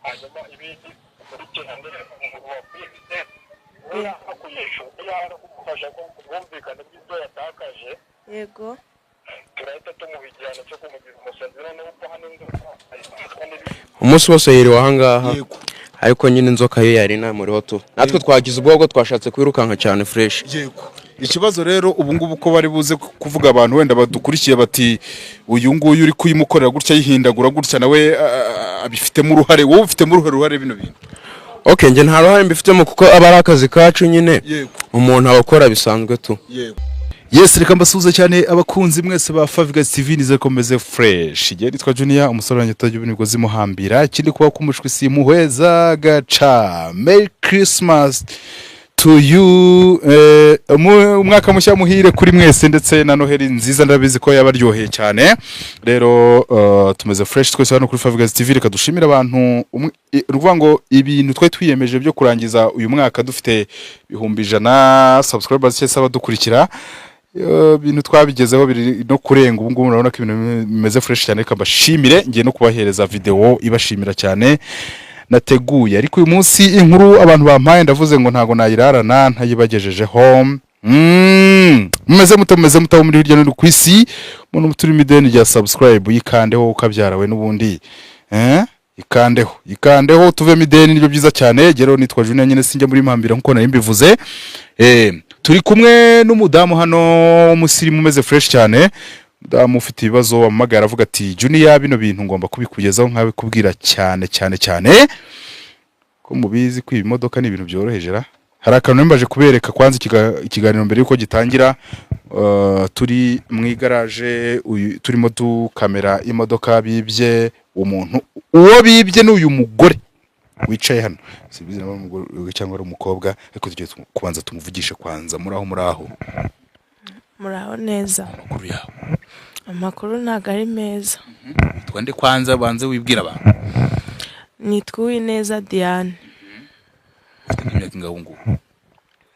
hanyuma ibindi muri cyane wafite uriya akuyesha uriya kumufasha kumvikana by'ibyo yatakaje yego turahita tumuha igihano cyo kumugira umusazi noneho uko hano umunsi wose yiriwe ahangaha ariko nyine inzoka yo yari namuriho tu natwe twagize ubwo twashatse kwirukanka cyane fresh. Yego ikibazo rero ubu ngubu ko bari buze kuvuga abantu wenda badukurikiye bati uyu nguyu uri kuyimukorera gutya yihindagura gutya nawe abifitemo uruhare, wowe ufitemo uruhare bino bintu? Okay, nje nta ruhare mbifitemo kuko aba ari akazi kacu nyine umuntu abakora bisanzwe tu. Yego. Yes, reka mbasuhuze cyane abakunzi mwese ba Favgas TV nize komeze fresh. Igihe nitwa Junior umusore wanjye utaje ubunigozi muhambira ikindi kuba kumushwe si muhweza gaca. Merry Christmas to you. Umwaka mushya muhire kuri mwese ndetse na Noheli nziza ndabizi ko yabaryoheye cyane. Rero tumeze fresh twese hano kuri Favgas TV reka dushimira abantu ruvuga ngo ibintu twe twiyemeje byo kurangiza uyu mwaka dufite 100 subscribers cyese abadukurikira. Bintu twabigezeho biri no kurenga ubu ngubu urabona ko ibintu bimeze fresh cyane kambashimire ngiye no kubahereza video ibashimira cyane nateguye ariko uyu munsi inkuru abantu bampaye ndavuze ngo ntago nayirarana ntayibagejejeho mumeze mutaho muri hirya no kwisi umuntu muturi mideni rya subscribe yikandeho ukabyarawe n'ubundi ikandeho tuve mideni nibyo byiza cyane gero nitwa Junior nyine sinjye muri mpambira nkuko nari mbivuze turi kumwe n'umudamu hano umusirimu umeze fresh cyane mudamu ufite ibibazo amagara avuga ati Junior bino bintu ngomba kubikugezaho nkawe kubwira cyane ko mubizi ko ibimodoka ni ibintu byorohejera hari akantu mbaje kubereka kwanza ikiganiro mbere yuko gitangira turi mu garage turimo kamera imodoka bibye umuntu uwo bibye n'uyu mugore wicaye hano sibizi nabo umugore cyangwa ari umukobwa ariko tugiye kubanza tumuvugishe kwanza muraho neza amakuru ntago ari meza twande kwanza banze wibwira abantu nitwa neza Diane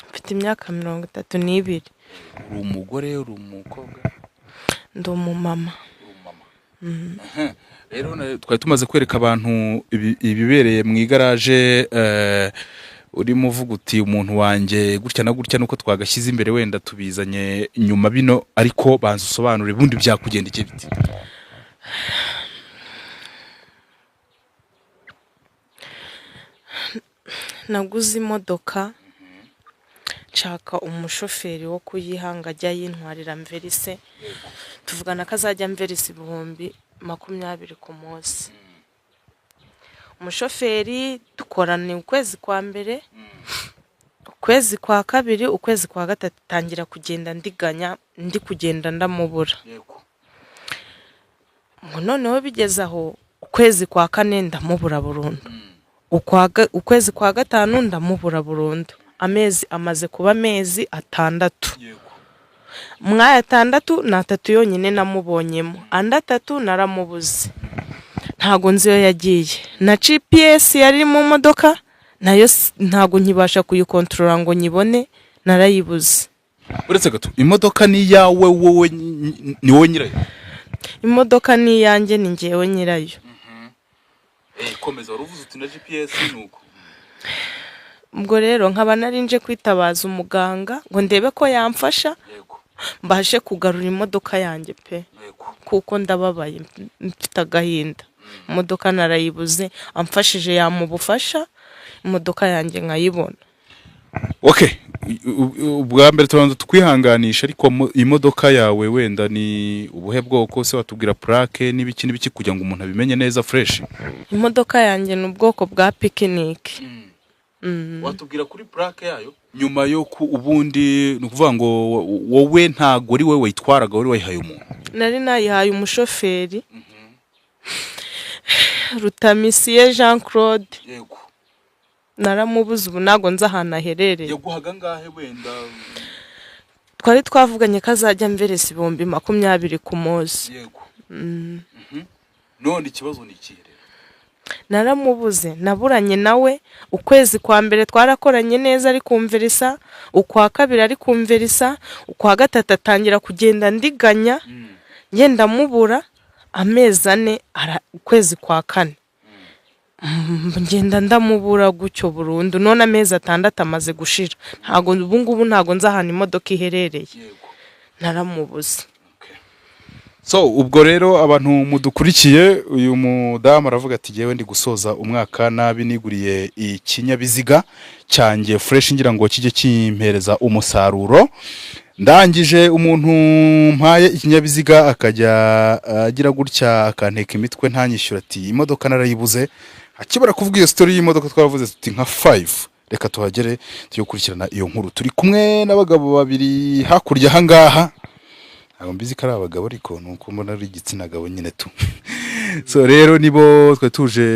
mfite imyaka 32 uri umugore uri umukobwa ndi umumama rero twari tumaze kwereka abantu ibibereye mu igaraje urimo uvuga uti umuntu wanjye gutya na gutya nuko twagashyize imbere wenda tubizanye nyuma bino ariko banza usobanure bundi byakugendeke biti. Naguze imodoka nshaka umushoferi wo kuyihanga ajya yintwarira mverise tuvugana kazajya mverise 20 ku munsi. Umushoferi dukorana ukwezi kwa mbere ukwezi kwa kabiri ukwezi kwa gatatu tangira kugenda ndiganya ndi kugenda ndamubura noneho bigezaho ukwezi kwa kane ndamubura burundu ukwezi kwa gatanu ndamubura burundu amezi amaze kuba amezi 6 mwaya 6 na 3 yonyine namubonyemo anda 3 naramubuze ntago nziyo yagiye na GPS yari mu modoka nayo ntago nkibasha kuyikontrola ngo nyibone narayibuze. Uretse gato imodoka ni yawe wowe ni wowe nyirayo? Imodoka ni yanjye ni ngewe nyirayo. Komeza waruvuze uti na GPS nuko ubwo rero nkaba narinje kwitabaza umuganga ngo ndebe ko yamfasha mbashe kugarura imodoka yanjye pe kuko ndababaye mfite agahinda imodoka narayibuze amfashije yamubufasha imodoka yanjye nkayibona. Okay, ubwa mbere tubanza tukwihanganisha ariko imodoka yawe wenda ni ubuhe bwoko se watubwira plaque n'ibiki kugira ngo umuntu abimenye neza fresh? Imodoka yanjye ni ubwoko bwa picnic. Watubwira kuri plaque yayo nyuma yo ubundi nukuvuga ngo wowe ntago ari wowe wayitwaraga wari wayihaye umuntu? Nari nayihaye umushoferi Rutamisiye Jean Claude. Yego. Naramubuze ubu nago nza ahantu aherereye. Yaguhaga ngahe wenda? Twari twavuganye kazajya mverese 20 ku munsi. Yego. None ikibazo ni iki rero? Naramubuze naburanye nawe ukwezi kwa mbere twarakoranye neza ari kumverisa ukwa kabiri ari kumverisa ukwa gatatu atangira kugenda ndiganya ngenda mubura amezi 4 ukwezi kwa kane ngenda ndamubura gutyo burundu none amezi 6 amaze gushira ntago ubu ngubu ntago nzi ahantu imodoka iherereye naramubuze. So ubwo rero abantu mudukurikiye uyu mudamu aravuga ati jewe ndi gusoza umwaka nabi niguriye ikinyabiziga cyanjye fresh ngira ngo kijye kimpereza umusaruro ndangije umuntu mpaye ikinyabiziga akajya agira gutya akanteka imitwe ntanyishyura ati imodoka narayibuze akibara kuvuga iyo story y'imodoka twavuze tuti nka 5 reka tuhagere tujye gukurikirana iyo nkuru turi kumwe n'abagabo babiri hakurya hangaha ntabwo mbizi ko ari abagabo ariko nuko mbona ari igitsina gabo nyine tu so rero nibo twe tuje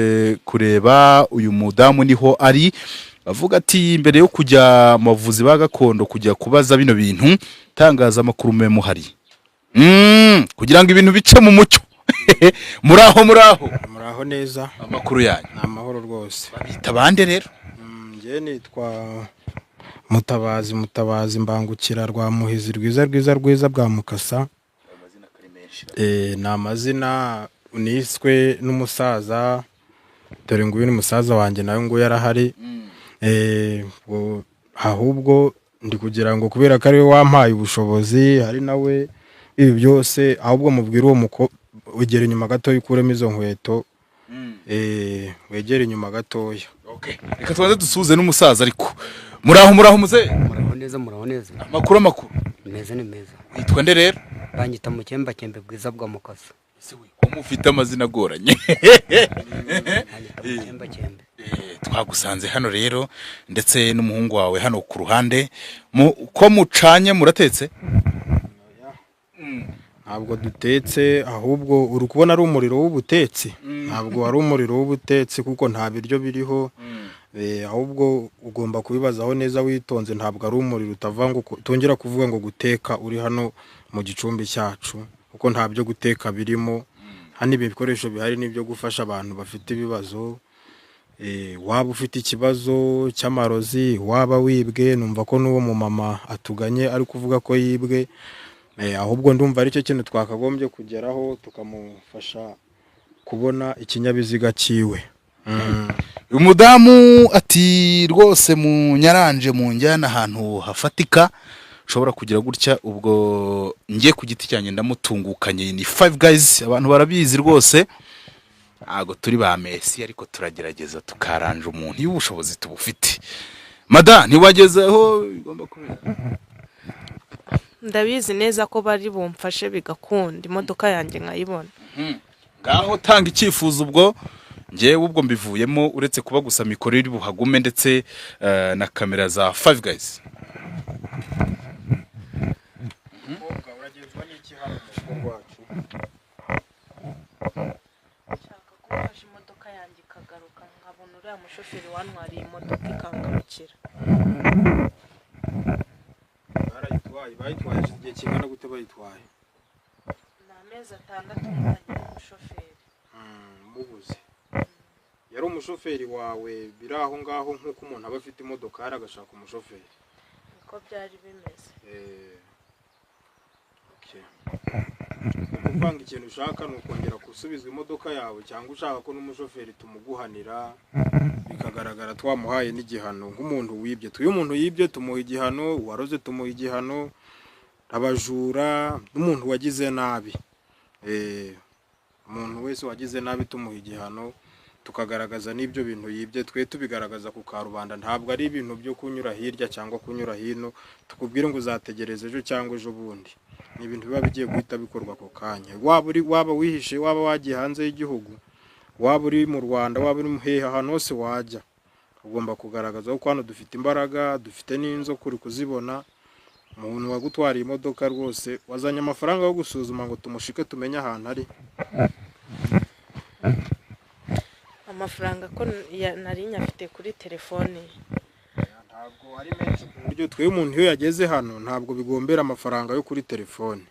kureba uyu mudamu niho ari avuga ati mbere yo kujya mavuzi ba gakondo kujya kubaza bino bintu tangaza makuru memuhari kugira ngo ibintu bice mu mucyo muraho neza amakuru yanyu amahoro rwose babita bande rero ngiye nitwa Mutabazi mbangukira rwa Muhizi rwiza bwa Mukasa ni amazina uniswe n'umusaza dore ngo uyu ni musaza wanjye nawe ngo yarahari ahubwo ndi kugira ngo kubera ko ari we wampaye ubushobozi hari nawe ibi byose ahubwo mubwira uwo muko wegera inyuma gato yikuremo izo nkweto wegera inyuma gatoya reka tubanze dusuze n'umusaza ariko muraho muze muraho neza amakuru meza ni meza witwa nde rero banyita mu cyemba bwiza bwa Mukasa ese we ko mufite amazina agoranye twagusanze hano rero ndetse n'umuhungu wawe hano ku ruhande ko mucanye muratetse ntabwo dutetse ahubwo uri kubona ari umuriro w'ubutetsi ntabwo ari umuriro w'ubutetsi kuko nta biryo biriho ahubwo ugomba kubibazaho neza witonze ntabwo ari umuriro utavanga tongera kuvuga ngo guteka uri hano mu gicumbi cyacu kuko nta byo guteka birimo hano ibi bikoresho bihari n'ibyo gufasha abantu bafite ibibazo waba ufite ikibazo cy'amarozi waba wibwe numva ko n'uwo mu mama atuganye ari kuvuga ko yibwe ahubwo ndumva ari cyo kintu twakagombye kugeraho tukamufasha kubona ikinyabiziga cyiwe. Uyu mudamu ati rwose mu nyaranje mu njyana ahantu hafatika ushobora kugira gutya ubwo ngiye ku giti cyanjye ndamutungukanye ni 5 guys abantu barabizi rwose ntago turi ba Messi ariko turagerageza tukaranje umuntu y'ubushobozi tubufite. Mada ntiwagezeho igomba kubera ndabizi neza ko bari bumfashe bigakunda imodoka yanjye nkayibona ngaho tanga icyifuzo ubwo ngewe ubwo mbivuyemo uretse kuba gusa mikoro iri buhagume ndetse na kamera za 5 guys imodoka yanjye ikagaruka nkabona uriya mushoferi wantwariye imodoka ikangarukira bayitwaye igihe kingana gute bayitwaye ni amezi 6 mutanye umushoferi mubuze yari umushoferi wawe biri aho ngaho nk'uko umuntu aba afite imodoka agashaka umushoferi niko byari bimeze kuvanga ikintu ushaka ni ukongera gusubiza imodoka yawe cyangwa ushaka ko n'umushoferi tumuguhanira bikagaragara twamuhaye n'igihano nk'umuntu wibye tuyo umuntu yibye tumuha igihano waroze tumuha igihano abajura n'umuntu wagize nabi umuntu wese wagize nabi tumuha igihano tukagaragaza n'ibyo bintu yibye twe tubigaragaza ku karubanda ntabwo ari ibintu byo kunyura hirya cyangwa kunyura hino tukubwire ngo uzategereze ejo cyangwa ejo bundi ni ibintu biba bigiye guhita bikorwa ako kanya waba wihishe waba wagiye hanze y'igihugu waba uri mu Rwanda waba uri muhehe ahantu hose wajya ugomba kugaragaza ko hano dufite imbaraga dufite n'inzo kuri kuzibona umuntu wagutwariye imodoka rwose wazanye amafaranga yo gusuzuma ngo tumushike tumenye ahantu ari amafaranga ko nari nyafite kuri telefone ntabwo ari menshi ku buryo twe umuntu iyo yageze hano ntabwo bigombera amafaranga yo kuri telefone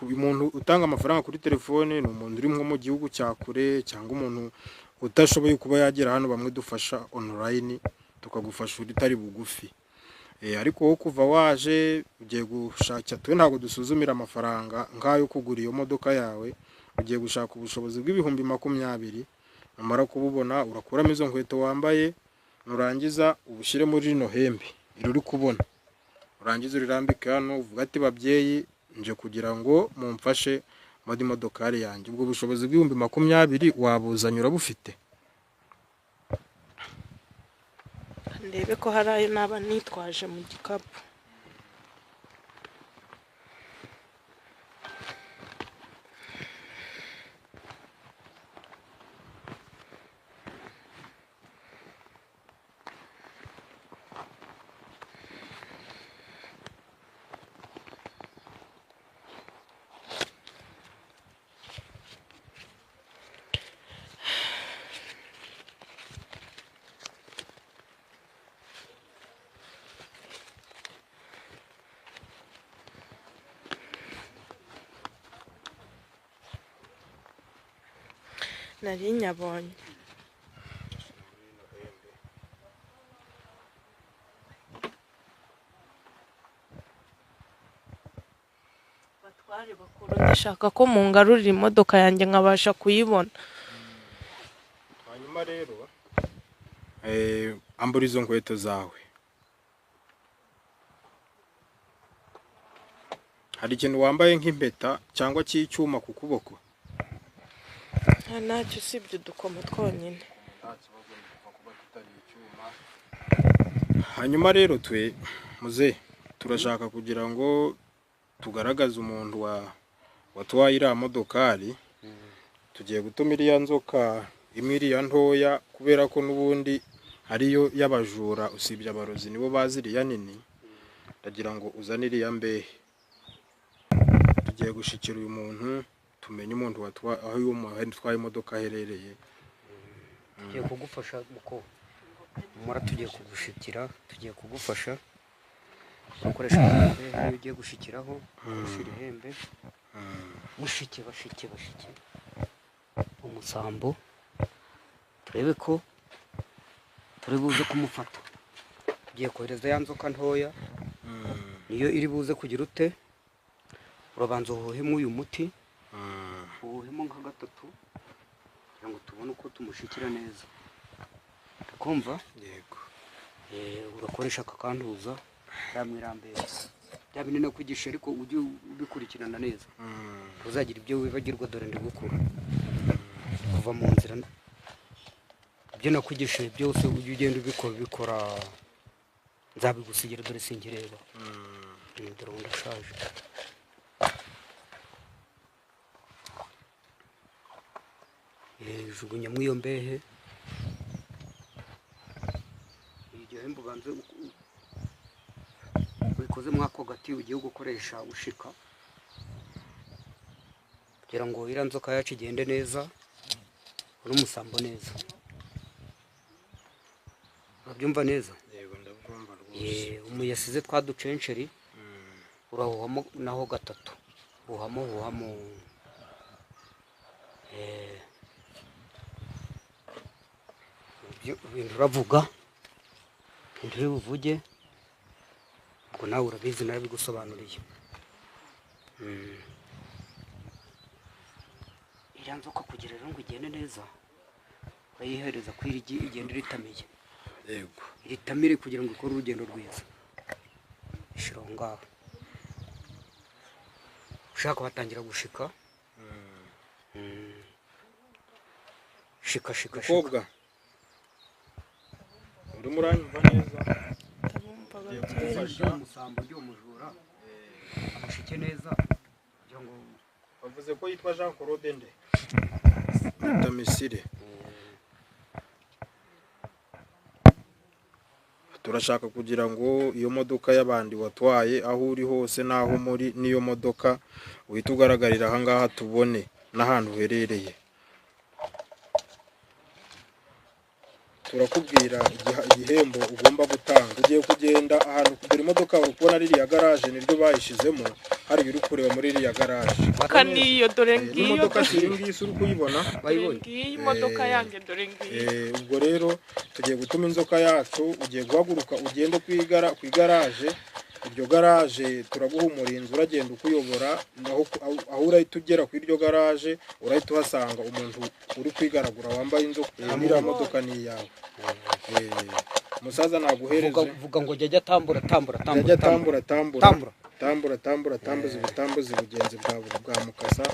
umuntu utanga amafaranga kuri telefone ni umuntu uri nko mu gihugu cya kure cyangwa umuntu utashoboye kuba yagera hano bamwe dufasha online tukagufasha utari bugufi ariko wo kuva waje ugiye gushaka twe ntabwo dusuzumira amafaranga ngayo kugura iyo modoka yawe ugiye gushaka ubushobozi bw'ibihumbi 20 numara kububona urakuramo izo nkweto wambaye, nurangiza ubushyire muri rino hembe iri kubona, urangiza urirambike hano uvuga ati babyeyi nje kugira ngo mumfashe muri modokari yanjye. Ubwo bushobozi bw'ibihumbi 20 wabuzanye urabufite? ndebe ko hari ayo naba nitwaje mu gikapu. nari nyabonye. Batware bakuru, ndashaka ko mungarurira imodoka yanjye nkabasha kuyibona. Hanyuma rero ambura izo nkweto zawe. Hari ikintu wambaye nk'impeta cyangwa cy'icyuma ku kuboko? Ntacyo usibye udukomo twonyine. Hanyuma rero twe muze turashaka kugira ngo tugaragaze umuntu watwaye iriya modokari, tugiye gutuma iriya nzoka imwe iriya ntoya, kubera ko n'ubundi hariyo y'abajura usibye abarozi nibo bazi iriya nini, ndagira ngo uzane iriya mbehe. Tugiye gushikira uyu muntu tumenye umuntu aho uyu watwaye imodoka aherereye. tugiye kugufasha muko mura, tugiye kugushikira, tugiye kugufasha ukoresha ihembe. Iyo ugiye gushikiraho ushira ihembe, mushike bashike umusambo, turebe ko turi buze kumufata. Tugiye kohereza ya nzoka ntoya, niyo iri buze kugira ute, urabanza uhuhemo uyu muti, uhuhemo nka 3 kugira ngo tubone uko tumushikira neza. Kumva? Yego. Urakoresha akakantuza yamwirambere. Bya binini nakwigisha ariko ujye ubikurikirana neza. Uzagira ibyo wibagirwa, dore ndi gukura. Kuva mu nzira. Ibyo nakwigisha byose ujye ugenda ubikora. Nzabigusigira dore singireba. Dore ndashaje. Jugunya mu iyo mbehe. Iryo hembe ubanze ubikoze mwako gati ugiye gukoresha ushika, kugira ngo iriya nzoka yacu igende neza, n'umusambo neza. Urabyumva neza? Yego ndabyumva rwose. Umuyasize twaducenceri urahuhamo naho 3, huhamo ibintu uravuga, ibintu uri buvuge, ubwo nawe urabizi narabigusobanuriye. Iriya nzoka kugira rero ngo igende neza, urayihereza kwirigi igenda iritamiye. Yego. Iritamire kugira ngo ikore urugendo rwiza. Ishira aho ngaho. Ushaka batangira gushika. Shika. Kobwa. Uri muranyumva neza? Ndamufasha umusambo ryo mujura. Amushike neza kugira ngo bavuze ko yitwa Jean Claude nde? Tamisire. Turashaka kugira ngo iyo modoka y'abandi watwaye aho uri hose naho muri niyo modoka uhita ugaragarira aha ngaha tubone n'ahantu uherereye. Turakubwira igihembo ugomba gutanga. Ugiye kugenda ahantu kugura imodoka ukubona ririya garage niryo bayishizemo, hari iri kureba muri ririya garage. Kaniyo dore ngiyo. Imodoka shiri ngiyi uri kuyibona? Bayibonye. Iyi modoka yanjye dore ngiyo. Ubwo rero tugiye gutuma inzoka yacu, ugiye guhaguruka ugende ku igaraje, iryo garaje turaguha umurinzi uragenda ukuyobora aho urahita ugera ku iryo garaje urahita uhasanga umuntu uri kwigaragura wambaye inzoka iriya modoka ni iyawe. Umusaza naguhereze vuga ngo jya tambura tambuza ibitambuza ubugenzi bwa mukasa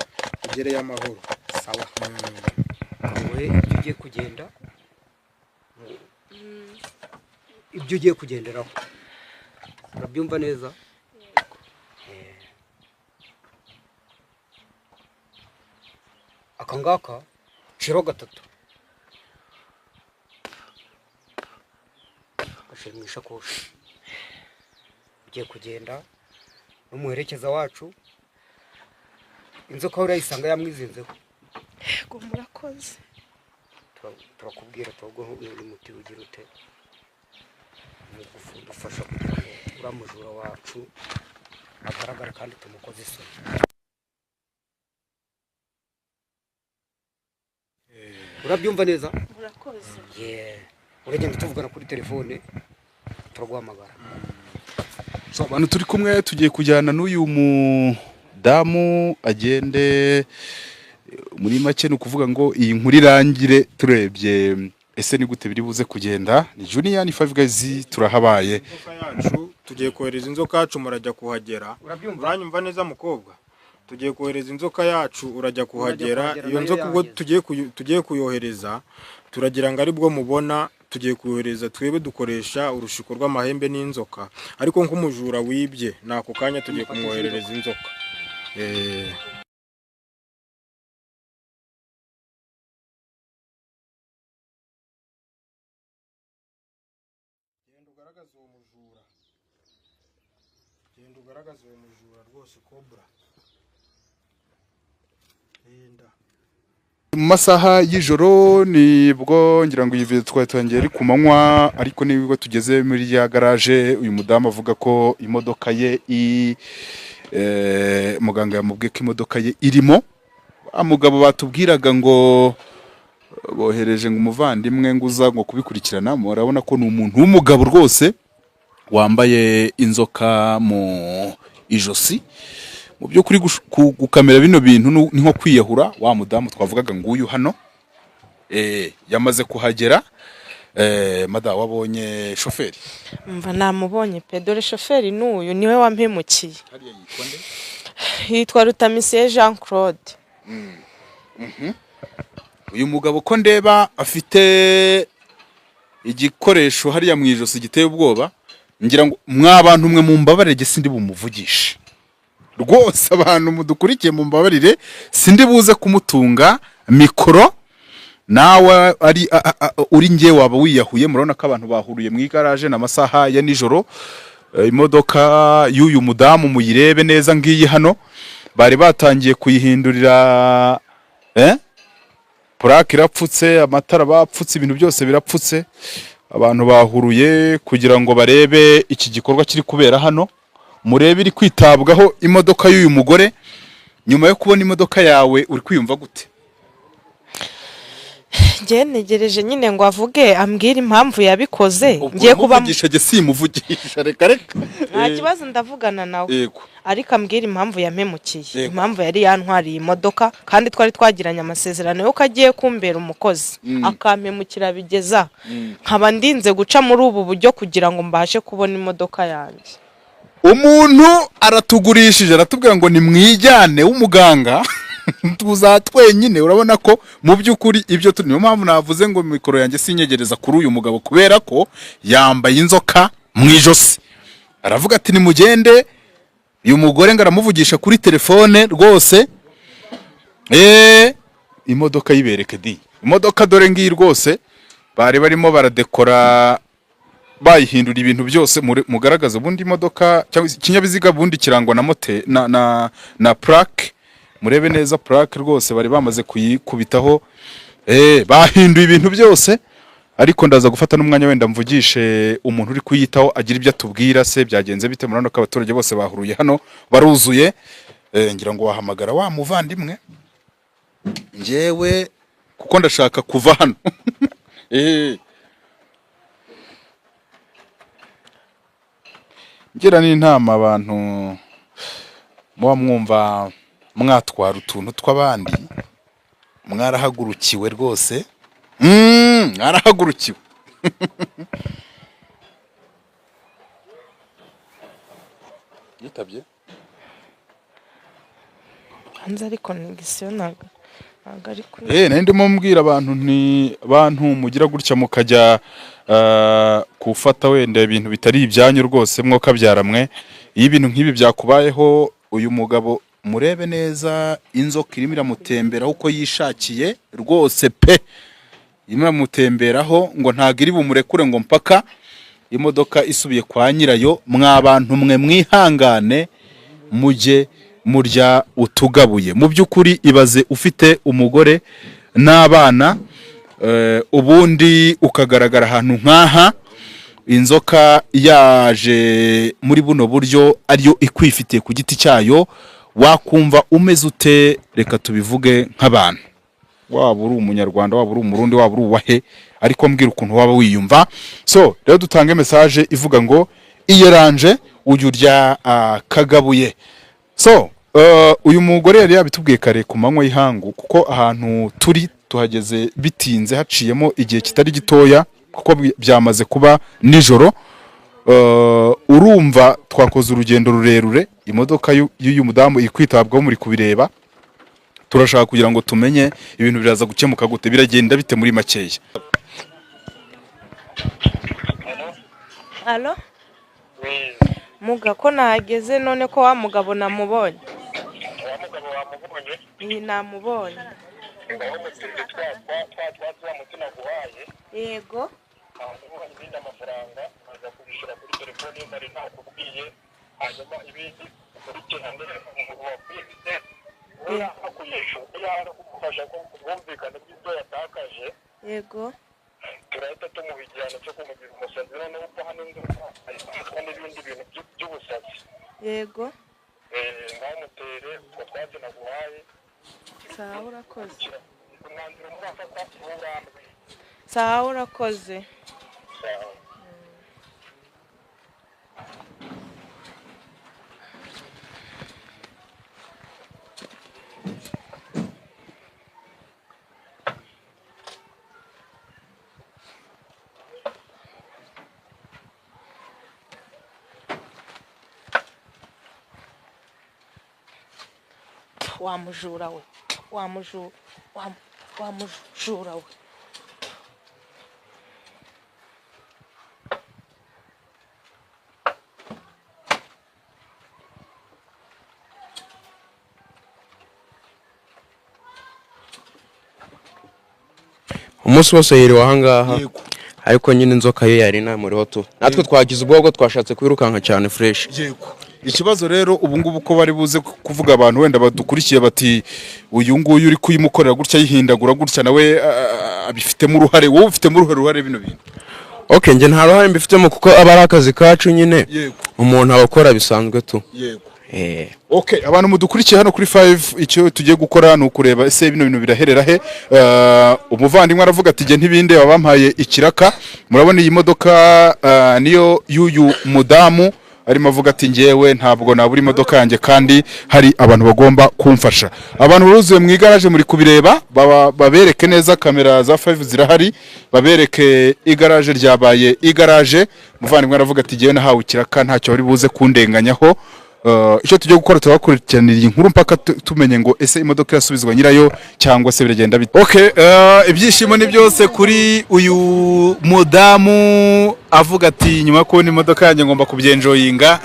ugereye amahoro. Sawa. Wowe ibyo ugiye kugenda ibyo ugiye kugenderaho urabyumva neza. Aka ngaka shiro 3 mu ishakoshi ugiye kugenda n'umuherekeza wacu inzoka urayisanga yamwizinzeho. Yego murakoze. Turakubwira tubwo uri muti ugira ute dufasha kugira ngo uramujura wacu agaragara kandi tumukoze isoni. Urabyumva neza? Murakoze. Uragenda tuvugana kuri telefone turaguhamagara. So abantu turi kumwe tugiye kujyana n'uyu mudamu agende muri make ni ukuvuga ngo iyi nkuru irangire turebye ese ni gute biri buze kugenda. Ni Junior ni Five Guys turahabaye. Inzoka yacu tugiye kohereza inzoka yacu murajya kuhagera. Uranyumva neza mukobwa? Tugiye kohereza inzoka yacu urajya kuhagera. Iyo nzoka ubwo tugiye kuyohereza turagira ngo ari bwo mubona tugiye kuyohereza twebe dukoresha urushiko rw'amahembe n'inzoka ariko nk'umujura wibye nako kanya tugiye kumwoherereza inzoka. Genda ugaragaza uwo mujura rwose Cobra. Mu masaha y'ijoro nibwo ngira ngo iyi video twatangiye ari ku manywa ariko nibwo tugeze muri ya garage uyu mudamu avuga ko imodoka ye muganga yamubwiye ko imodoka ye irimo. Mugabo batubwiraga ngo bohereje ngo umuvandimwe nguza ngo kubikurikirana. Murabona ko ni umuntu w'umugabo rwose wambaye inzoka mu ijosi. Mu by'ukuri gukamera bino bintu ni nko kwiyahura. Wa mudamu twavugaga ngo uyu hano yamaze kuhagera. Mada wabonye shoferi? Mva namubonye pe, dore shoferi n'uyu niwe wampemukiye. Hariya yitwa nde? Yitwa Rutamisiye Jean Claude. Uyu mugabo ko ndeba afite igikoresho hariya mu ijosi giteye ubwoba. Ngira ngo mwabantu mwe mumbabarire sindi bumuvugisha rwose. Abantu mudukurikiye mumbabarire sindi buze kumutunga mikoro. Nawe ari uri ngiye waba wiyahuye. Murabona ko abantu bahuruye mu garage na masaha ya nijoro. Imodoka y'uyu mudamu muyirebe neza ngiyi hano bari batangiye kuyihindurira plaque irapfutse, amatara bapfutse, ibintu byose birapfutse. Abantu bahuruye kugira ngo barebe iki gikorwa kiri kubera hano. Murebe iri kwitabwaho imodoka y'uyu mugore. Nyuma yo kubona imodoka yawe uri kwiyumva gute? Ngiye negereje nyine ngo avuge ambwira impamvu yabikoze. Ngiye kubamuvugisha je simuvugisha reka. Nta kibazo ndavugana nawe. Ariko ambwira impamvu yampemukiye. Impamvu yari yantwariye imodoka kandi twari twagiranye amasezerano yo kagiye kumbera umukozi. Akampemukira bigeza nkaba ndinze guca muri ubu buryo kugira ngo mbashe kubona imodoka yanjye. Umuntu aratugurishije aratubwira ngo ni mwijyane w'umuganga tuzatwenyine. Urabona ko mu by'ukuri ibyo niyo mpamvu navuze ngo mikoro yanjye sinyegereza kuri uyu mugabo kubera ko yambaye inzoka mu ijosi. Aravuga ati nimugende. Uyu mugore ngaramuvugisha kuri telefone rwose. Imodoka yibereke di. Imodoka dore ngiyi rwose bari barimo baradekora bayihindura ibintu byose. Mugaragaza ubundi imodoka cyangwa ikinyabiziga bundi kirangwa na mote na plaque. Murebe neza plaque rwose bari bamaze kuyikubitaho. Bahinduye ibintu byose ariko ndaza gufata n'umwanya wenda mvugishe umuntu uri kuyitaho agira ibyo atubwira se byagenze bite. Murano ko abaturage bose bahuruye hano baruzuye. Ngira ngo wahamagara wa muvandimwe njewe kuko ndashaka kuva hano. ngira n'inama abantu muba mwumva mwatwara utuntu tw'abandi, mwarahagurukiwe rwose, mwarahagurukiwe. yitabye hanze ariko negisiyo ntabwo ari kuri nari ndimo mbwira abantu nti bantu mugira gutya mukajya kufata wenda ibintu bitari ibyanyu rwose mwokabyara mwe. Iyo ibintu nk'ibi byakubayeho, uyu mugabo murebe neza, inzoka irimo iramutemberaho uko yishakiye rwose pe, irimo iramutemberaho ngo ntabwo iri bumurekure ngo mpaka imodoka isubiye kwa nyirayo. mwa bantu mwe mwihangane mujye murya utugabuye. Mu by'ukuri ibaze ufite umugore n'abana, ubundi ukagaragara ahantu nk'aha, inzoka yaje muri buno buryo ariyo ikwifitiye ku giti cyayo, wakumva umeze ute? Reka tubivuge nk'abantu, waba uri umunyarwanda, waba uri umurundi, waba uri uwahe, ariko mbwira ukuntu waba wiyumva. So rero dutange message ivuga ngo iyeranje ujya urya kagabuye. So uyu mugore yari yabitubwiye kare ku manywa y'ihangu, kuko ahantu turi tuhageze bitinze, haciyemo igihe kitari gitoya kuko byamaze kuba nijoro. Urumva twakoze urugendo rurerure, imodoka y'uyu mudamu ikwitabwaho muri kubireba. Turashaka kugira ngo tumenye ibintu biraza gukemuka gute, biragenda bite muri makeya. Allo muga ko nahageze none ko wa mugabo namubonye. wa mugabo wamubonye Iyi namubonye. ngaho mutinde twa mutima guhaye Yego. hanyuma ibindi amafaranga aza kubishyura kuri telefone ye nari nakubwiye, hanyuma ibindi ukurikirane wabwite ura akuyesha yanga kugufasha ko bumvikana by'ibyo yatakaje. Yego. Turahita tumuha igihano cyo kumugira umusazi, noneho uko hano inzoka afatwa n'ibindi bintu by'ubusazi. Yego. ngaho mutere utwo twatsi naguhaye. Sawa urakoze. umwanzuro murafata urambwe. Sawa urakoze. Wamujura we, wamujura we. umunsi wose yiriwe ahangaha, ariko nyine inzoka yo yari namuriho tu. Natwe twagize ubwo twashatse kwirukanka cyane fresh. Ikibazo rero ubu ngubu ko bari buze kuvuga abantu wenda badukurikiye bati uyu nguyu uri kuyimukorera gutya yihindagura gutya nawe abifitemo uruhare, wowe ufitemo uruhare bino bintu. Okay, nje nta ruhare mbifitemo kuko aba ari akazi kacu nyine. Umuntu abakora bisanzwe tu. Okay, abantu mudukurikiye hano kuri 5, icyo tugiye gukora ni ukureba ese bino bintu biraherera he. Umuvandimwe aravuga ati je ntibinde babampaye ikiraka. Murabona iyi modoka niyo y'uyu mudamu, arimo avuga ati ngewe ntabwo nabura imodoka yanjye kandi hari abantu bagomba kumfasha. Abantu buruzuye mu igaraje muri kubireba, babereke neza, kamera za 5 zirahari, babereke igaraje ryabaye igaraje. Umuvandimwe aravuga ati ngewe nahawe ikiraka ntacyo bari buze kundenganyaho. Icyo tugiye gukora turabakurikiranira iyi nkuru mpaka tumenye ngo ese imodoka yasubizwa nyirayo cyangwa se biragenda bite. Okay, ibyishimo ni byose kuri uyu mudamu avuga ati nyuma ko imodoka yanjye ngomba kubyenjoyinga.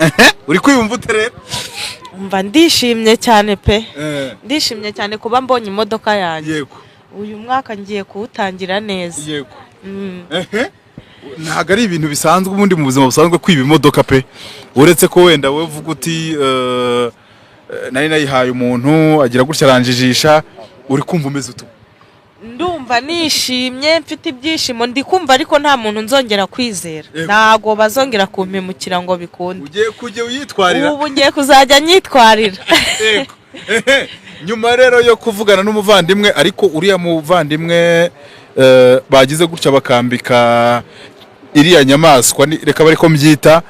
Uri kwiyumva ute rero? Umva ndishimye cyane pe. Ndishimye cyane kuba mbonye imodoka yanjye. Yego. Uyu mwaka ngiye kuwutangira neza. Yego. Ntago ari ibintu bisanzwe ubundi mu buzima busanzwe kwiba imodoka pe, uretse ko wenda we uvuga uti nari nayihaye umuntu agira gutya aranjijisha. Uri kumva umeze utu? Ndumva nishimye, mfite ibyishimo, ndi kumva ariko nta muntu nzongera kwizera. Ntago bazongera kumpemukira ngo bikunde. Ugiye kujye uyitwarira? Ubu ngiye kuzajya nyitwarira. Nyuma rero yo kuvugana n'umuvandimwe, ariko uriya muvandimwe bagize gutya bakambika iriya nyamaswa, reka bari ko mbyita,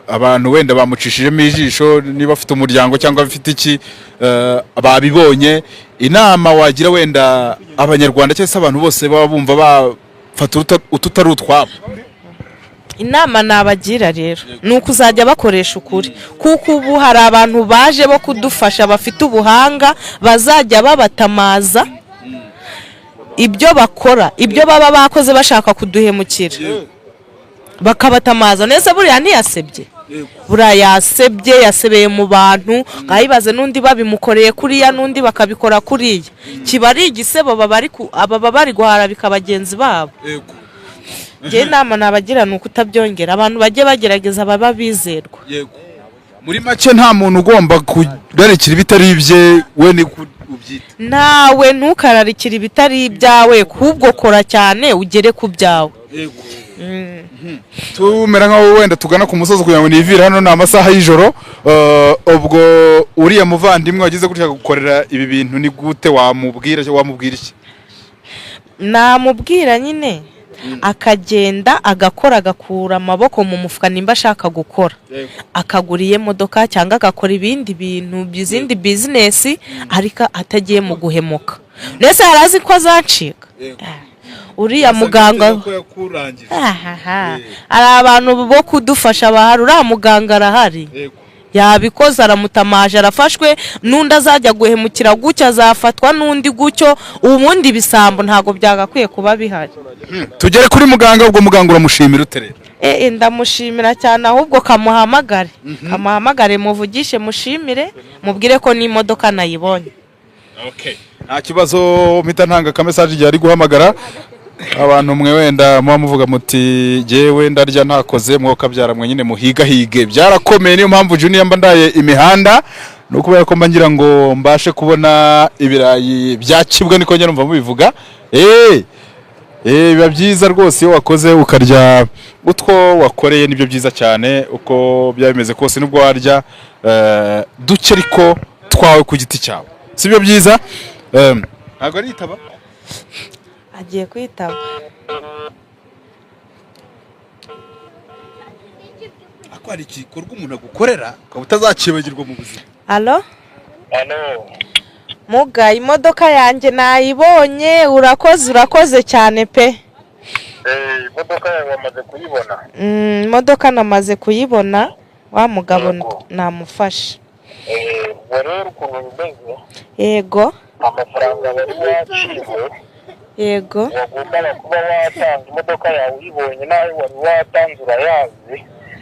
abantu wenda bamucishijemo ijisho niba afite umuryango cyangwa afite iki babibonye, inama wagira wenda abanyarwanda cyangwa se abantu bose baba bumva bafata ututari utwabo? inama nabagira rero ni ukuzajya bakoresha ukuri, kuko ubu hari abantu baje bo kudufasha bafite ubuhanga bazajya babatamaza ibyo bakora, ibyo baba bakoze bashaka kuduhemukira bakabatamaza. neza buriya ntiyasebye, buriya yasebye, yasebeye mu bantu, ngahibaze n'undi babimukoreye kuriya n'undi bakabikora kuriya, kiba ari igisebo baba bari guharabika bagenzi babo. njye inama nabagira ni ukutabyongera, abantu bajye bagerageza baba bizerwa. muri make nta muntu ugomba kurarikira ibitari ibye, we ni ubyita. nawe ntukararikire ibitari ibyawe, kubwo kora cyane ugere ku byawe. tumera nkaho wenda tugana ku musozi kugira ngo nivire, hano ni amasaha y'ijoro. ubwo uriya muvandimwe wagize gutya gukorera ibi bintu ni gute wamubwira iki? namubwira nyine akagenda agakora, agakura amaboko mu mufuka nimba ashaka gukora, akagura iyo modoka cyangwa agakora ibindi bintu by'izindi bizinesi, ariko atagiye mu guhemuka. nese harazi ko azacika uriya muganga. hari abantu bo kudufasha bahari, uriya muganga arahari, yabikoze, aramutamaje, arafashwe. n'undi azajya guhemukira gutya azafatwa, n'undi gutyo. ubundi ibisambo ntabwo byagakwiye kuba bihari. tugere kuri muganga. ubwo muganga uramushimira utere? ndamushimira cyane, ahubwo kamuhamagare muvugishe, mushimire, mubwire ko n'imodoka nayibonye. nta kibazo, mpita ntanga ka message igihe ari guhamagara abantu. mwe wenda muba muvuga muti jewe ndarya ntakoze, mwoka byaramwe nyine muhigahige, byarakomeye. niyo mpamvu Junior mba ndaye imihanda, no kubera ko mba ngira ngo mbashe kubona ibirayi byakibwa, niko njye numva mubivuga. biba byiza rwose iyo wakoze ukarya utwo wakoreye, nibyo byiza cyane. uko byaba bimeze kose, nubwo warya duke ariko twawe ku giti cyawe, sibyo byiza. ntabwo ari itaba agiye kwitaba. ako hari igikorwa umuntu agukorera ukaba utazakibagirwa mu buzima. Halo muga, imodoka yanjye nayibonye, urakoze cyane pe. imodoka yawe wamaze kuyibona? imodoka namaze kuyibona, wa mugabo namufashe. ubwo rero ukuntu bimeze, yego amafaranga bari waciwe, yego wagombaga kuba watanga imodoka yawe uyibonye, nawe wari watanze urayazi.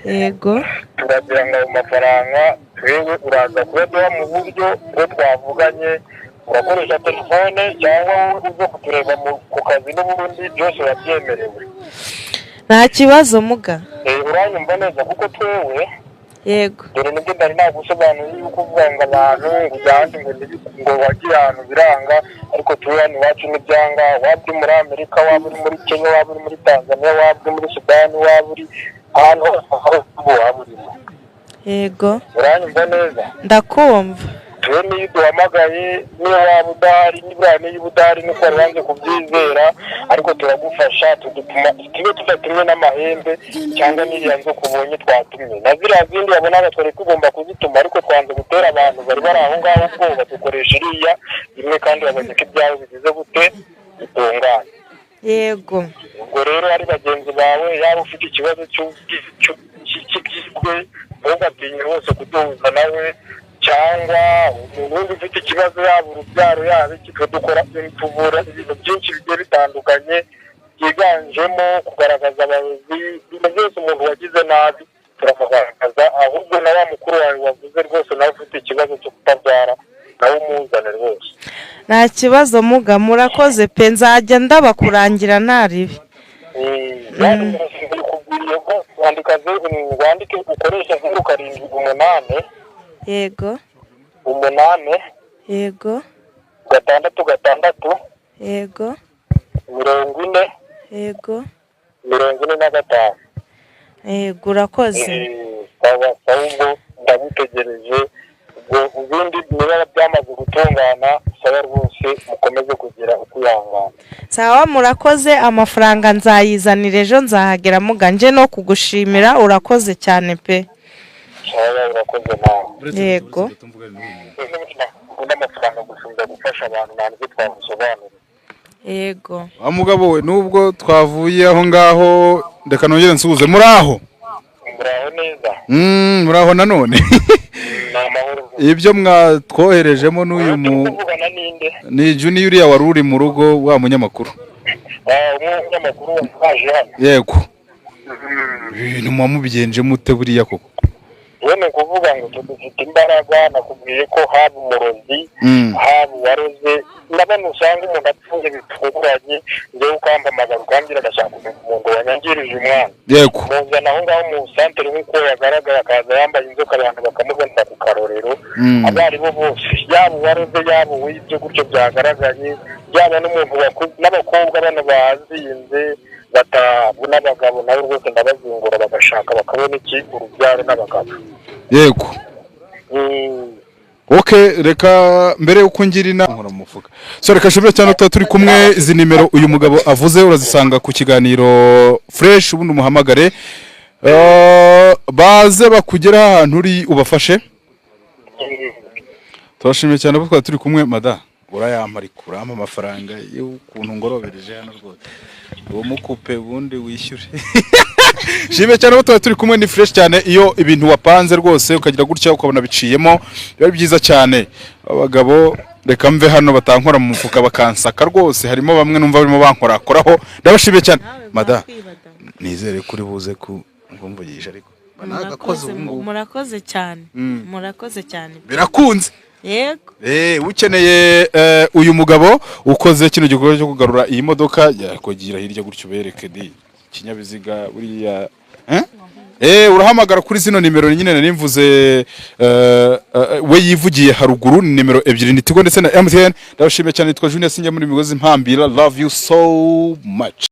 yego turagira ngo ayo mafaranga wewe uraza kuyaduha mu buryo bwo twavuganye, urakoresha telefone cyangwa uze kutureba ku kazi, n'ubundi byose urabyemerewe. nta kibazo muga. uranyumva neza? kuko twewe yego dore nibyo ndari nagusobanuriye yuko uvuga ngo abantu ujyanye ngo wagiye ahantu biranga, ariko tuwe hano iwacu n'ibyanga. waba uri muri Amerika, waba uri muri Kenya, waba uri muri Tanzania, waba uri muri Sudani, waba uri ahantu hose waba urimo. yego uranyumva neza? ndakumva. tuwe niyo uduhamagaye, niyo waba udahari, nibura niyo udahari nuko wari wanze kubyizera, ariko turagufasha, tube tudatumye n'amahembe cyangwa n'iriya nzoka ubonye twatumye. na ziriya zindi wabonaga twari tugomba kuzituma, ariko twanze gutera abantu bari bari aho ngaho ubwoba, dukoresha iriya imwe, kandi babonye ko ibyawe bigize gute bitunganye. yego ubwo rero ari bagenzi bawe, yaba ufite ikibazo cy'ibwiswe, ntugatinye rwose kuduhuza nawe, cyangwa umuntu ufite ikibazo, yaba urubyaro, yaba iki, tuvura ibintu byinshi bigiye bitandukanye, byiganjemo kugaragaza abayobozi, ibintu byose umuntu wagize nabi turamugaragaza. ahubwo na wa mukuru wawe wavuze rwose nawe ufite ikibazo cyo kutabyara, nawe umuzane rwose. nta kibazo muga, murakoze pe, nzajya ndabakurangira ntaribi. kubwiye ko wandike ukoresha 0788 yego 8 yego 6 yego 40 yego 45. yego urakoze. sawa, ndagutegereje ubundi niba byamaze gutungana saba rwose mukomeze kugira ukwihangana. sawa murakoze, amafaranga nzayizanira ejo nzahagera muganje no kugushimira, urakoze cyane pe. Sawa urakoze nawe. Yego. Ukunda amafaranga gusumba gufasha abantu ntabwo twamusobanurira. Yego. wa mugabo we nubwo twavuye aho ngaho ndeka nongere nsuhuze muraho Muraho neza. muraho nanone Ni amahoro. ibyo mwatwoherejemo n'uyu kuvugana ninde? ni Junior uriya wari uri mu rugo wa munyamakuru. Umunyamakuru waje hano. Yego. Ibintu mwamubigenje mute buriya koko? we ni ukuvuga ngo dufite imbaraga, nakubwiye ko haba umurozi haba uwaroze ndabona usanga umuntu apfuye bitunguranye, njyewe ukampamagara ukambwira agashaka umuntu wanyangirije umwana. Yego. muzana aho ngaho mu santere nk'uko yagaragara akaza yambaye inzoka abantu bakamubonera ku karorero. abo ari bo bose yaba uwaroze yaba uwibyo gutyo byagaragaye, yaba n'umuntu n'abakobwa bano bazinze batabu n'abagabo nabo rwose ndabazingura bagashaka bakabona iki urubyaro n'abagabo. Yego. Okay, reka mbere yuko ngira nkora mufuka. So reka shobora cyane turi kumwe, izi nimero uyu mugabo avuze urazisanga ku kiganiro fresh, ubundi umuhamagare baze bakugera ahantu uri ubafashe. Turashimye cyane ko turi kumwe mada. Urayampa ariko urampa amafaranga y'ukuntu ngorobereje hano rwose. Uwo mukupe bundi wishyure. Shime cyane ko turi kumwe, ni fresh cyane iyo ibintu wapanze rwose ukagira gutya ukabona biciyemo biba byiza cyane. Abagabo reka mve hano batankora mu mufuka bakansaka rwose, harimo bamwe numva barimo bankorakoraho. Ndabashimiye cyane mada. Nizere kuri buze ku ngumvugisha ariko murakoze cyane. Murakoze cyane. Birakunze. Yego. Ukeneye uyu mugabo ukoze kino gikorwa cyo kugarura iyi modoka yakogira hirya gutyo bereke di kinyabiziga buriya urahamagara kuri zino nimero nyine narimvuze we yivugiye haruguru, ni nimero 2 ni Tigo ndetse na MTN. Ndabashimiye cyane, nitwa Junior Sinjya muri Migozi Mpambira. Love you so much.